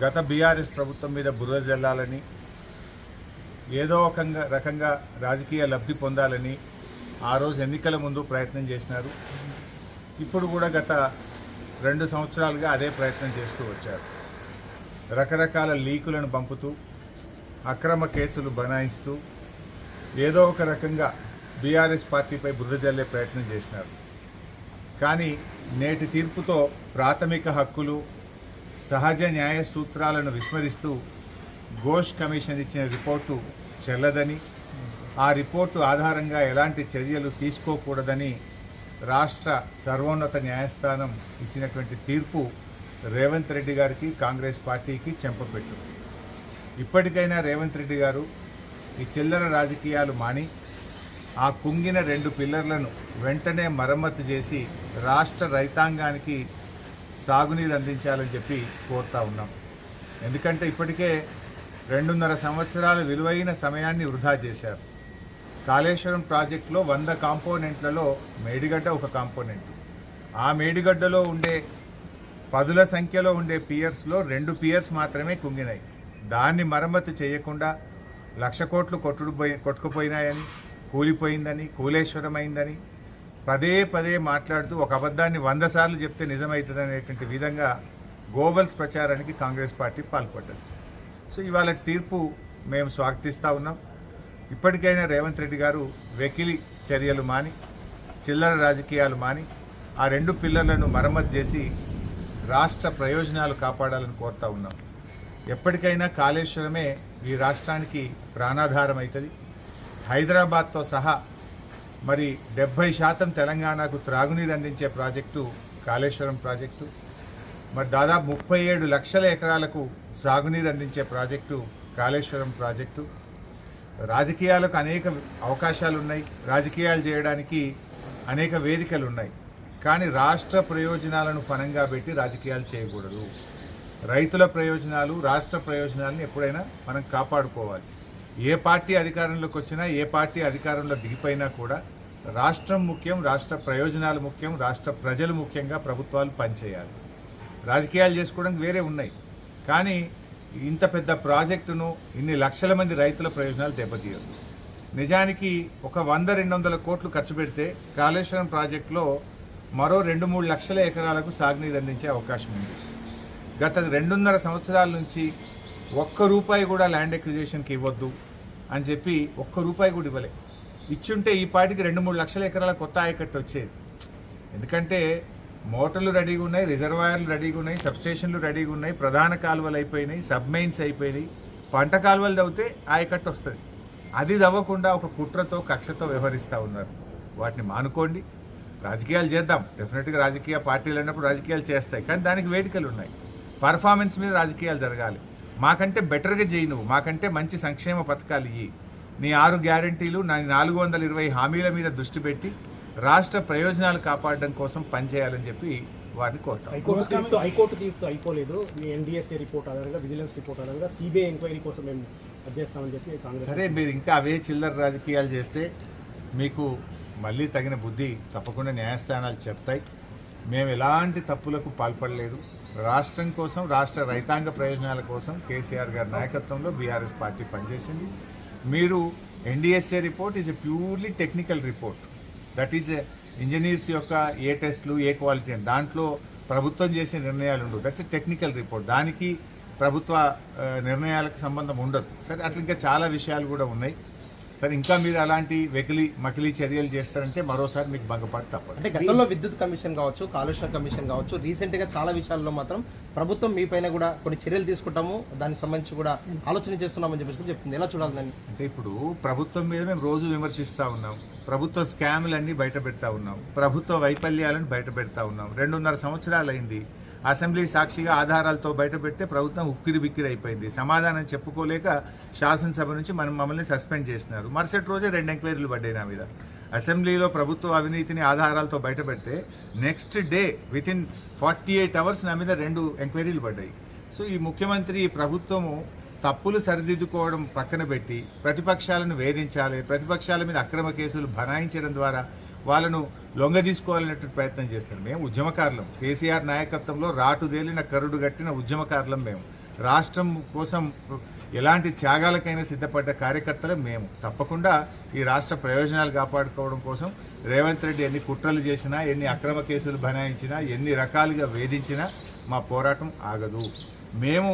గత బీఆర్ఎస్ ప్రభుత్వం మీద బురద జల్లాలని, ఏదో ఒక రకంగా రాజకీయ లబ్ధి పొందాలని ఆ రోజు ఎన్నికల ముందు ప్రయత్నం చేసినారు. ఇప్పుడు కూడా గత 2 సంవత్సరాలుగా అదే ప్రయత్నం చేస్తూ వచ్చారు. రకరకాల లీకులను పంపుతూ, అక్రమ కేసులు బనాయిస్తూ ఏదో ఒక రకంగా బీఆర్ఎస్ పార్టీపై బురద జల్లే ప్రయత్నం చేసినారు. కానీ నేటి తీర్పుతో ప్రాథమిక హక్కులు, సహజ న్యాయ సూత్రాలను విస్మరిస్తూ ఘోష్ కమిషన్ ఇచ్చిన రిపోర్టు చెల్లదని, ఆ రిపోర్టు ఆధారంగా ఎలాంటి చర్యలు తీసుకోకూడదని రాష్ట్ర సర్వోన్నత న్యాయస్థానం ఇచ్చినటువంటి తీర్పు రేవంత్ రెడ్డి గారికి, కాంగ్రెస్ పార్టీకి చెంపపెట్టు. ఇప్పటికైనా రేవంత్ రెడ్డి గారు ఈ చిల్లర రాజకీయాలు మాని ఆ కుంగిన 2 పిల్లర్లను వెంటనే మరమ్మతు చేసి రాష్ట్ర రైతాంగానికి సాగునీరు అందించాలని చెప్పి కోరుతా ఉన్నాం. ఎందుకంటే ఇప్పటికే 2.5 సంవత్సరాల విలువైన సమయాన్ని వృధా చేశారు. కాళేశ్వరం ప్రాజెక్టులో 100 కాంపోనెంట్లలో మేడిగడ్డ ఒక కాంపోనెంట్. ఆ మేడిగడ్డలో ఉండే పదుల సంఖ్యలో ఉండే పియర్స్లో 2 పియర్స్ మాత్రమే కుంగినాయి. దాన్ని మరమ్మతు చేయకుండా 1,00,000 కోట్లు కొట్టుకుపోయినాయని, కూలిపోయిందని, కూలేశ్వరమైందని పదే మాట్లాడుతూ ఒక అబద్ధాన్ని 100 సార్లు చెప్తే నిజమవుతుందనేటువంటి విధంగా గోబల్స్ ప్రచారానికి కాంగ్రెస్ పార్టీ పాల్పడ్డది. సో ఇవాళ తీర్పు మేము స్వాగతిస్తూ ఉన్నాం. ఇప్పటికైనా రేవంత్ రెడ్డి గారు వెకిలి చర్యలు మాని, చిల్లర రాజకీయాలు మాని ఆ 2 పిల్లర్లను మరమ్మతు చేసి రాష్ట్ర ప్రయోజనాలు కాపాడాలని కోరుతూ ఉన్నాం. ఎప్పటికైనా కాళేశ్వరమే ఈ రాష్ట్రానికి ప్రాణాధారం అవుతుంది. హైదరాబాద్తో సహా మరి 70% తెలంగాణకు త్రాగునీరు అందించే ప్రాజెక్టు కాళేశ్వరం ప్రాజెక్టు. మరి దాదాపు 37 లక్షల ఎకరాలకు సాగునీరు అందించే ప్రాజెక్టు కాళేశ్వరం ప్రాజెక్టు. రాజకీయాలకు అనేక అవకాశాలు ఉన్నాయి, రాజకీయాలు చేయడానికి అనేక వేదికలు ఉన్నాయి. కానీ రాష్ట్ర ప్రయోజనాలను ఫలంగా పెట్టి రాజకీయాలు చేయకూడదు. రైతుల ప్రయోజనాలు, రాష్ట్ర ప్రయోజనాలను ఎప్పుడైనా మనం కాపాడుకోవాలి. ఏ పార్టీ అధికారంలోకి వచ్చినా, ఏ పార్టీ అధికారంలో దిగిపోయినా కూడా రాష్ట్రం ముఖ్యం, రాష్ట్ర ప్రయోజనాలు ముఖ్యం, రాష్ట్ర ప్రజలు ముఖ్యంగా ప్రభుత్వాలు పనిచేయాలి. రాజకీయాలు చేసుకోవడానికి వేరే ఉన్నాయి. కానీ ఇంత పెద్ద ప్రాజెక్టును ఇన్ని లక్షల మంది రైతుల ప్రయోజనాలు దెబ్బతీయదు. నిజానికి ఒక 100-200 కోట్లు ఖర్చు పెడితే కాళేశ్వరం ప్రాజెక్టులో మరో 2-3 లక్షల ఎకరాలకు సాగునీరు అందించే అవకాశం ఉంది. గత 2.5 సంవత్సరాల నుంచి ₹1 కూడా ల్యాండ్ ఎక్విజిషన్కి ఇవ్వద్దు అని చెప్పి ₹1 కూడా ఇవ్వలే. ఇచ్చుంటే ఈ పాటికి 2-3 లక్షల ఎకరాల కొత్త ఆయకట్టు వచ్చేది. ఎందుకంటే మోటార్లు రెడీగా ఉన్నాయి, రిజర్వాయర్లు రెడీగా ఉన్నాయి, సబ్స్టేషన్లు రెడీగా ఉన్నాయి, ప్రధాన కాలువలు అయిపోయినాయి, సబ్మెయిన్స్ అయిపోయినాయి, పంట కాలువలు తవ్వితే ఆయకట్టు వస్తుంది. అది తవ్వకుండా ఒక కుట్రతో, కక్షతో వ్యవహరిస్తూ ఉన్నారు. వాటిని మానుకోండి. రాజకీయాలు చేద్దాం, డెఫినెట్గా రాజకీయ పార్టీలు అన్నప్పుడు రాజకీయాలు చేస్తాయి. కానీ దానికి వేదికలు ఉన్నాయి. పర్ఫార్మెన్స్ మీద రాజకీయాలు జరగాలి. మాకంటే బెటర్గా చేయి, నువ్వు మాకంటే మంచి సంక్షేమ పథకాలు ఇయ్యి, నీ 6 గ్యారంటీలు, నా 420 హామీల మీద దృష్టి పెట్టి రాష్ట్ర ప్రయోజనాలు కాపాడడం కోసం పనిచేయాలని చెప్పి వారిని కోరుతాం. హైకోర్టు తీర్పు అయిపోలేదు. మీ ఎన్డీఎస్ఏ రిపోర్ట్ ఆధారంగా, విజిలెన్స్ రిపోర్ట్ ఆధారంగా సిబిఐ ఎంక్వైరీ కోసం మేము అధ్యస్తామని చెప్పి కాంగ్రెస్. సరే, మీరు ఇంకా అవే చిల్లర రాజకీయాలు చేస్తే మీకు మళ్ళీ తగిన బుద్ధి తప్పకుండా న్యాయస్థానాలు చెప్తాయి. మేము ఎలాంటి తప్పులకు పాల్పడలేదు. రాష్ట్రం కోసం, రాష్ట్ర రైతాంగ ప్రయోజనాల కోసం కేసీఆర్ గారి నాయకత్వంలో బీఆర్ఎస్ పార్టీ పనిచేసింది. మీరు NDSA report is a purely technical report. That is engineers యొక్క ఏ టెస్టులు, ఏ క్వాలిటీ అని దాంట్లో ప్రభుత్వం చేసే నిర్ణయాలు ఉండవు. That's a technical report. దానికి ప్రభుత్వ నిర్ణయాలకు సంబంధం ఉండదు. సరే, అట్లా ఇంకా చాలా విషయాలు కూడా ఉన్నాయి. సరే, ఇంకా మీరు అలాంటి మకిలీ చర్యలు చేస్తారంటే మరోసారి మీకు భంగపాటు తప్పదు. అంటే గతంలో విద్యుత్ కమిషన్ కావచ్చు, కాలుష్య కమిషన్ కావచ్చు, రీసెంట్గా చాలా విషయాల్లో మాత్రం ప్రభుత్వం మీ పైన కూడా కొన్ని చర్యలు తీసుకుంటాము, దానికి సంబంధించి కూడా ఆలోచన చేస్తున్నామని చెప్పేసి చెప్తుంది. ఎలా చూడాలి దాన్ని? అంటే ఇప్పుడు ప్రభుత్వం మీద మేము రోజు విమర్శిస్తూ ఉన్నాం, ప్రభుత్వ స్కాములన్నీ బయట పెడతా ఉన్నాం, ప్రభుత్వ వైఫల్యాలను బయట పెడతా ఉన్నాం. 2.5 సంవత్సరాలు అయింది. అసెంబ్లీ సాక్షిగా ఆధారాలతో బయటపెడితే ప్రభుత్వం ఉక్కిరి అయిపోయింది. సమాధానం చెప్పుకోలేక శాసనసభ నుంచి మమ్మల్ని సస్పెండ్ చేసినారు. మరుసటి రోజే 2 ఎంక్వైరీలు పడ్డాయి నా మీద. అసెంబ్లీలో ప్రభుత్వ అవినీతిని ఆధారాలతో బయటపెడితే నెక్స్ట్ డే వితిన్ 48 అవర్స్ నా మీద 2 ఎంక్వైరీలు పడ్డాయి. సో ఈ ముఖ్యమంత్రి, ఈ ప్రభుత్వము తప్పులు సరిదిద్దుకోవడం పక్కన పెట్టి ప్రతిపక్షాలను వేధించాలి, ప్రతిపక్షాల మీద అక్రమ కేసులు బనాయించడం ద్వారా వాళ్ళను లొంగదీసుకోవాలనేటువంటి ప్రయత్నం చేస్తారు. మేము ఉద్యమకారులం, కేసీఆర్ నాయకత్వంలో రాటుదేలిన కరుడు గట్టిన ఉద్యమకారులం మేము. రాష్ట్రం కోసం ఎలాంటి త్యాగాలకైనా సిద్ధపడ్డ కార్యకర్తలు మేము. తప్పకుండా ఈ రాష్ట్ర ప్రయోజనాలు కాపాడుకోవడం కోసం రేవంత్ రెడ్డి ఎన్ని కుట్రలు చేసినా, ఎన్ని అక్రమ కేసులు బనాయించినా, ఎన్ని రకాలుగా వేధించినా మా పోరాటం ఆగదు. మేము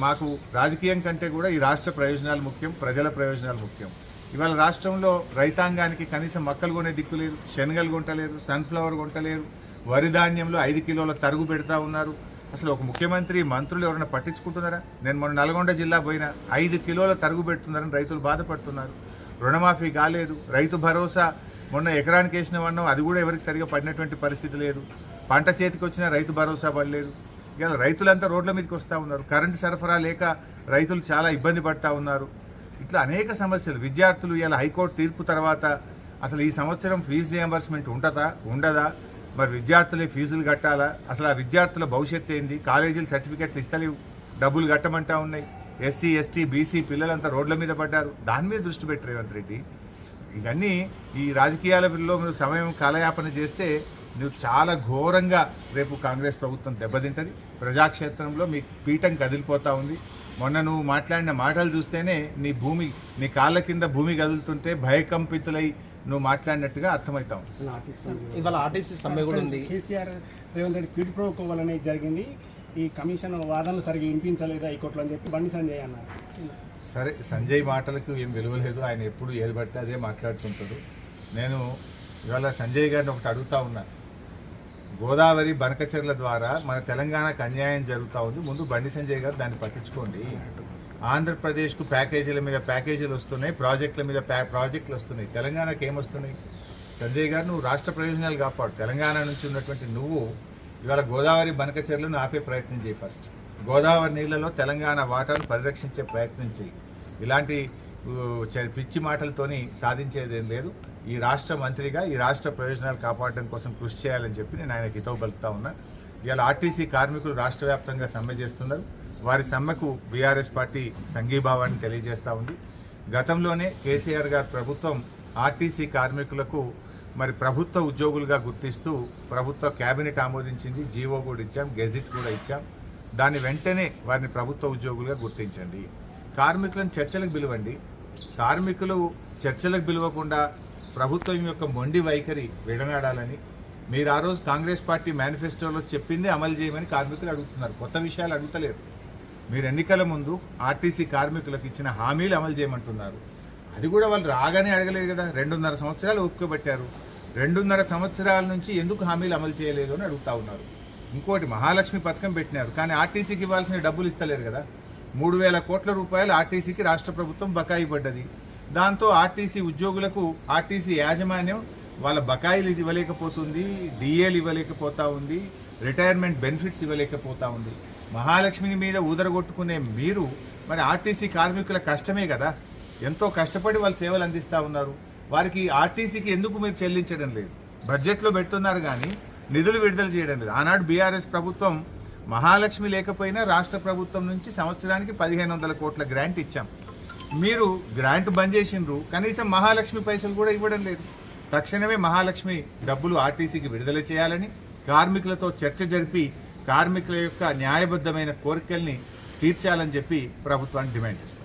మాకు రాజకీయం కంటే కూడా ఈ రాష్ట్ర ప్రయోజనాలు ముఖ్యం, ప్రజల ప్రయోజనాలు ముఖ్యం. ఇవాళ రాష్ట్రంలో రైతాంగానికి కనీసం మక్కలు కొనే దిక్కు లేదు, శనగలు కొంటలేరు, సన్ఫ్లవర్ కొంటలేరు, వరి ధాన్యంలో 5 కిలోల తరుగు పెడతా ఉన్నారు. అసలు ఒక ముఖ్యమంత్రి, మంత్రులు ఎవరైనా పట్టించుకుంటున్నారా? నేను మొన్న నల్గొండ జిల్లా పోయినా 5 కిలోల తరుగు పెడుతున్నారని రైతులు బాధపడుతున్నారు. రుణమాఫీ కాలేదు, రైతు భరోసా మొన్న ఎకరానికి వేసిన వన్నం అది కూడా ఎవరికి సరిగా పడినటువంటి పరిస్థితి లేదు. పంట చేతికి వచ్చినా రైతు భరోసా పడలేదు. ఇవాళ రైతులంతా రోడ్ల మీదకి వస్తూ ఉన్నారు. కరెంటు సరఫరా లేక రైతులు చాలా ఇబ్బంది పడుతూ ఉన్నారు. ఇట్లా అనేక సమస్యలు. విద్యార్థులు ఇలా హైకోర్టు తీర్పు తర్వాత అసలు ఈ సంవత్సరం ఫీజు రియంబర్స్మెంట్ ఉంటుందా ఉండదా, మరి విద్యార్థులే ఫీజులు కట్టాలా, అసలు ఆ విద్యార్థుల భవిష్యత్తు ఏంది, కాలేజీలు సర్టిఫికెట్లు ఇస్తలేవు, డబ్బులు కట్టమంటా ఉన్నాయి. ఎస్సీ ఎస్టీ బీసీ పిల్లలంతా రోడ్ల మీద పడ్డారు. దాని మీద దృష్టి పెట్టి రేవంత్ రెడ్డి ఇవన్నీ ఈ రాజకీయాలలో మీరు సమయం కాలయాపన చేస్తే నువ్వు చాలా ఘోరంగా రేపు కాంగ్రెస్ ప్రభుత్వం దెబ్బతింటుంది. ప్రజాక్షేత్రంలో మీ పీఠం కదిలిపోతూ ఉంది. మొన్న నువ్వు మాట్లాడిన మాటలు చూస్తేనే నీ కాళ్ళ కింద భూమి కదులుతుంటే భయకంపితులై నువ్వు మాట్లాడినట్టుగా అర్థమవుతావు. ఇవాళ ఆర్టీసీ సమ్మె కూడా ఉంది. KCR Revanth Reddy quid pro quo వల్లనే జరిగింది, ఈ కమిషన్ వాదనలు సరిగ్గా వినిపించలేదు హైకోర్టులో అని చెప్పి బండి సంజయ్ అన్నారు. సరే, సంజయ్ మాటలకు ఏం విలువలేదు. ఆయన ఎప్పుడు ఏది పడితే అదే మాట్లాడుతుంటాడు. నేను ఇవాళ సంజయ్ గారిని ఒకటి అడుగుతా ఉన్నా. గోదావరి బనకచెర్ల ద్వారా మన తెలంగాణకు అన్యాయం జరుగుతూ ఉంది. ముందు బండి సంజయ్ గారు దాన్ని పట్టించుకోండి. ఆంధ్రప్రదేశ్కు ప్యాకేజీల మీద ప్యాకేజీలు వస్తున్నాయి, ప్రాజెక్టుల మీద ప్రాజెక్టులు వస్తున్నాయి. తెలంగాణకు ఏమొస్తున్నాయి? సంజయ్ గారు, నువ్వు రాష్ట్ర ప్రయోజనాలు కాపాడు. తెలంగాణ నుంచి ఉన్నటువంటి నువ్వు ఇవాళ గోదావరి బనకచెర్లను ఆపే ప్రయత్నం చేయి. ఫస్ట్ గోదావరి నీళ్లలో తెలంగాణ వాటాను పరిరక్షించే ప్రయత్నం చేయి. ఇలాంటి పిచ్చి మాటలతోని సాధించేదేం లేదు. ఈ రాష్ట్ర మంత్రిగా ఈ రాష్ట్ర ప్రయోజనాలు కాపాడడం కోసం కృషి చేయాలని చెప్పి నేను ఆయనకి హితవు పలుకుతా ఉన్నా. ఇవాళ ఆర్టీసీ కార్మికులు రాష్ట్ర వ్యాప్తంగా సమ్మె చేస్తున్నారు. వారి సమ్మెకు బీఆర్ఎస్ పార్టీ సంఘీభావాన్ని తెలియజేస్తూ ఉంది. గతంలోనే కేసీఆర్ గారి ప్రభుత్వం ఆర్టీసీ కార్మికులకు మరి ప్రభుత్వ ఉద్యోగులుగా గుర్తిస్తూ ప్రభుత్వ క్యాబినెట్ ఆమోదించింది. జీవో కూడా ఇచ్చాం, గెజిట్ కూడా ఇచ్చాం. దాని వెంటనే వారిని ప్రభుత్వ ఉద్యోగులుగా గుర్తించండి. కార్మికులను చర్చలకు పిలవండి. కార్మికులు చర్చలకు పిలవకుండా ప్రభుత్వం యొక్క మొండి వైఖరి విడనాడాలని మీరు ఆ రోజు కాంగ్రెస్ పార్టీ మేనిఫెస్టోలో చెప్పిందే అమలు చేయమని కార్మికులు అడుగుతున్నారు. కొత్త విషయాలు అడుగుతలేరు. మీరు ఎన్నికల ముందు ఆర్టీసీ కార్మికులకు ఇచ్చిన హామీలు అమలు చేయమంటున్నారు. అది కూడా వాళ్ళు రాగానే అడగలేదు కదా. 2.5 సంవత్సరాలు ఒప్పుకోబెట్టారు. 2.5 సంవత్సరాల నుంచి ఎందుకు హామీలు అమలు చేయలేదు అని అడుగుతా ఉన్నారు. ఇంకోటి, మహాలక్ష్మి పథకం పెట్టినారు, కానీ ఆర్టీసీకి ఇవ్వాల్సిన డబ్బులు ఇస్తలేరు కదా. 3,000 కోట్ల రూపాయలు ఆర్టీసీకి రాష్ట్ర ప్రభుత్వం బకాయి పడ్డది. దాంతో ఆర్టీసీ ఉద్యోగులకు ఆర్టీసీ యాజమాన్యం వాళ్ళ బకాయిలు ఇవ్వలేకపోతుంది, డిఏలు ఇవ్వలేకపోతా ఉంది, రిటైర్మెంట్ బెనిఫిట్స్ ఇవ్వలేకపోతా ఉంది. మహాలక్ష్మిని మీద ఊదరగొట్టుకునే మీరు మరి ఆర్టీసీ కార్మికుల కష్టమే కదా, ఎంతో కష్టపడి వాళ్ళు సేవలు అందిస్తూ ఉన్నారు. వారికి ఆర్టీసీకి ఎందుకు మీరు చెల్లించడం లేదు? బడ్జెట్లో పెడుతున్నారు కానీ నిధులు విడుదల చేయడం లేదు. ఆనాడు బీఆర్ఎస్ ప్రభుత్వం మహాలక్ష్మి లేకపోయినా రాష్ట్ర ప్రభుత్వం నుంచి సంవత్సరానికి 1,500 కోట్ల గ్రాంట్ ఇచ్చాం. మీరు గ్రాంట్ బంద్ చేసిండ్రు, కనీసం మహాలక్ష్మి పైసలు కూడా ఇవ్వడం లేదు. తక్షణమే మహాలక్ష్మి డబ్బులు ఆర్టీసీకి విడుదల చేయాలని, కార్మికులతో చర్చ జరిపి కార్మికుల యొక్క న్యాయబద్ధమైన కోరికల్ని తీర్చాలని చెప్పి ప్రభుత్వాన్ని డిమాండ్ చేస్తారు.